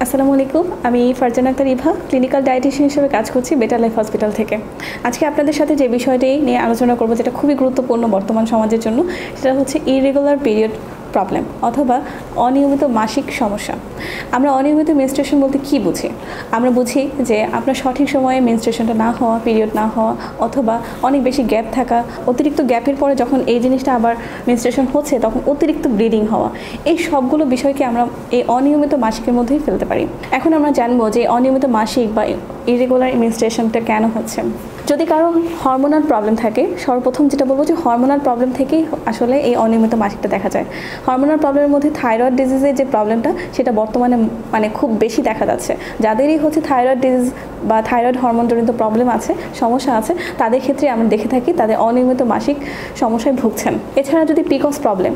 আসসালামু আলাইকুম। আমি ফারজানা আক্তার ইভা, ক্লিনিক্যাল ডায়েটিশিয়ান হিসেবে কাজ করছি বেটার লাইফ হসপিটাল থেকে। আজকে আপনাদের সাথে যে বিষয়টি নিয়ে আলোচনা করব, যেটা খুবই গুরুত্বপূর্ণ বর্তমান সমাজের জন্য, সেটা হচ্ছে ইরেগুলার পিরিয়ড প্রবলেম অথবা অনিয়মিত মাসিক সমস্যা। আমরা অনিয়মিত মেনস্ট্রুয়েশন বলতে কী বুঝি? আমরা বুঝি যে আপনার সঠিক সময়ে মেনস্ট্রুয়েশনটা না হওয়া, পিরিয়ড না হওয়া, অথবা অনেক বেশি গ্যাপ থাকা, অতিরিক্ত গ্যাপের পরে যখন এই জিনিসটা আবার মেনস্ট্রুয়েশন হচ্ছে তখন অতিরিক্ত ব্লিডিং হওয়া, এই সবগুলো বিষয়কে আমরা এই অনিয়মিত মাসিকের মধ্যেই ফেলতে পারি। এখন আমরা জানবো যে অনিয়মিত মাসিক বা ইরেগুলার মেনস্ট্রুয়েশনটা কেন হচ্ছে। যদি কারো হরমোনাল প্রবলেম থাকে, সর্বপ্রথম যেটা বলবো যে হরমোনাল প্রবলেম থেকেই আসলে এই অনিয়মিত মাসিকটা দেখা যায়। হরমোনাল প্রবলেমের মধ্যে থাইরয়েড ডিজিজের যে প্রবলেমটা, সেটা বর্তমানে খুব বেশি দেখা যাচ্ছে। যাদেরই হচ্ছে থাইরয়েড ডিজিজ বা থাইরয়েড হরমোনজনিত প্রবলেম আছে, সমস্যা আছে, তাদের ক্ষেত্রে আমরা দেখে থাকি তাদের অনিয়মিত মাসিক সমস্যায় ভুগছেন। এছাড়া যদি peaks problem,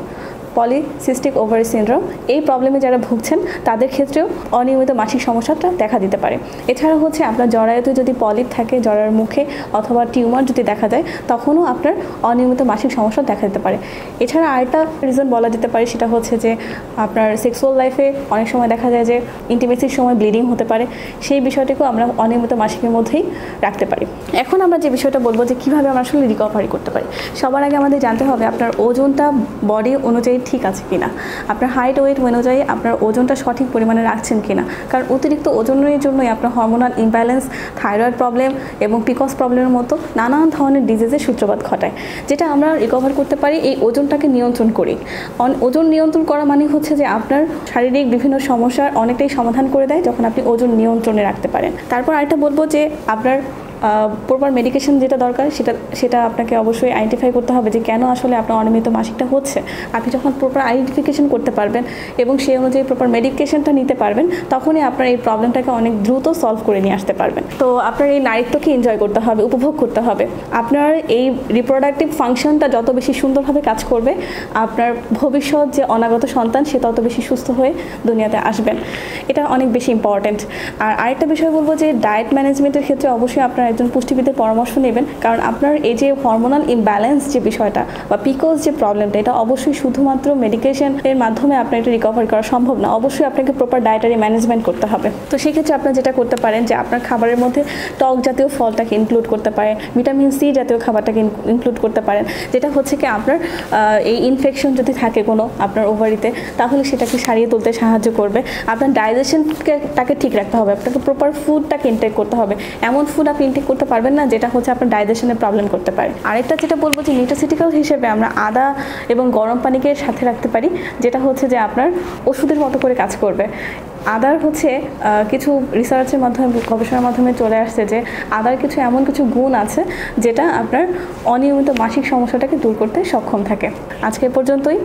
polycystic ovary syndrome, এই প্রবলেমে যারা ভুগছেন তাদের ক্ষেত্রেও অনিয়মিত মাসিক সমস্যাটা দেখা দিতে পারে। এছাড়া হচ্ছে আপনার জরায়ুতে যদি পলিপ থাকে, জরায়ুর মুখে অথবা টিউমার যদি দেখা যায়, তখনও আপনার অনিয়মিত মাসিক সমস্যা দেখা দিতে পারে। এছাড়া আরেকটা রিজন বলা যেতে পারে, সেটা হচ্ছে যে আপনার সেক্সুয়াল লাইফে অনেক সময় দেখা যায় যে ইন্টিমেসির সময় ব্লিডিং হতে পারে। সেই বিষয়টিকেও আমরা অনিয়মিত মাসিকের মধ্যেই রাখতে পারি। এখন আমরা যে বিষয়টা বলবো যে কীভাবে আমরা আসলে রিকভারি করতে পারি। সবার আগে আমাদের জানতে হবে আপনার ওজনটা বডি অনুযায়ী ঠিক আছে কিনা, আপনার হাইট ওয়েট অনুযায়ী আপনার ওজনটা সঠিক পরিমাণে রাখছেন কিনা। কারণ অতিরিক্ত ওজনের জন্যই আপনার হরমোনাল ইমব্যালেন্স, থাইরয়েড প্রবলেম এবং পিকস প্রবলেমের মতো নানান ধরনের ডিজিজের সূত্রপাত ঘটায়। যেটা আমরা রিকভার করতে পারি এই ওজনটাকে নিয়ন্ত্রণ করি। ওজন নিয়ন্ত্রণ করা মানে হচ্ছে যে আপনার শারীরিক বিভিন্ন সমস্যার অনেকটাই সমাধান করে দেয় যখন আপনি ওজন নিয়ন্ত্রণে রাখতে পারেন। তারপর আরেকটা বলবো যে আপনার প্রপার মেডিকেশন যেটা দরকার সেটা আপনাকে অবশ্যই আইডেন্টিফাই করতে হবে যে কেন আসলে আপনার অনিয়মিত মাসিকটা হচ্ছে। আপনি যখন প্রপার আইডেন্টিফিকেশন করতে পারবেন এবং সেই অনুযায়ী প্রপার মেডিকেশনটা নিতে পারবেন, তখনই আপনার এই প্রবলেমটাকে অনেক দ্রুত সলভ করে নিয়ে আসতে পারবেন। তো আপনার এই নারীত্বকে এনজয় করতে হবে, উপভোগ করতে হবে। আপনার এই রিপ্রোডাক্টিভ ফাংশনটা যত বেশি সুন্দরভাবে কাজ করবে, আপনার ভবিষ্যৎ যে অনাগত সন্তান সে তত বেশি সুস্থ হয়ে দুনিয়াতে আসবেন। এটা অনেক বেশি ইম্পর্ট্যান্ট। আর আরেকটা বিষয় বলবো যে ডায়েট ম্যানেজমেন্টের ক্ষেত্রে অবশ্যই আপনার একজন পুষ্টিবিদের পরামর্শ নেবেন। কারণ আপনার এই যে হরমোনাল ইমব্যালেন্স যে বিষয়টা বা পিকোস যে প্রবলেমটা, এটা অবশ্যই শুধুমাত্র মেডিকেশনের মাধ্যমে আপনার এটা রিকভার করা সম্ভব না। অবশ্যই আপনাকে প্রপার ডায়েটারি ম্যানেজমেন্ট করতে হবে। তো সেক্ষেত্রে আপনার যেটা করতে পারেন যে আপনার খাবারের মধ্যে টক জাতীয় ফলটাকে ইনক্লুড করতে পারেন, ভিটামিন সি জাতীয় খাবারটাকে ইনক্লুড করতে পারেন। যেটা হচ্ছে কি আপনার এই ইনফেকশন যদি থাকে কোনো আপনার ওভারিতে, তাহলে সেটাকে সারিয়ে তুলতে সাহায্য করবে। আপনার ডাইজেশনটাকে ঠিক রাখতে হবে, আপনাকে প্রপার ফুডটাকে ইনটেক করতে হবে। এমন ফুড আপনি ইনটেক করতে পারবেন না যেটা হচ্ছে আপনার ডাইজেশনের প্রবলেম করতে পারে। আরেকটা যেটা বলবো যে নিউট্রাসিউটিক্যাল হিসেবে আমরা আদা এবং গরম পানিকে সাথে রাখতে পারি, যেটা হচ্ছে যে আপনার ওষুধের মতো করে কাজ করবে। আদার হচ্ছে কিছু রিসার্চের মাধ্যমে, গবেষণার মাধ্যমে চলে আসছে যে আদার কিছু এমন কিছু গুণ আছে যেটা আপনার অনিয়মিত মাসিক সমস্যাটাকে দূর করতে সক্ষম থাকে। আজকে পর্যন্তই।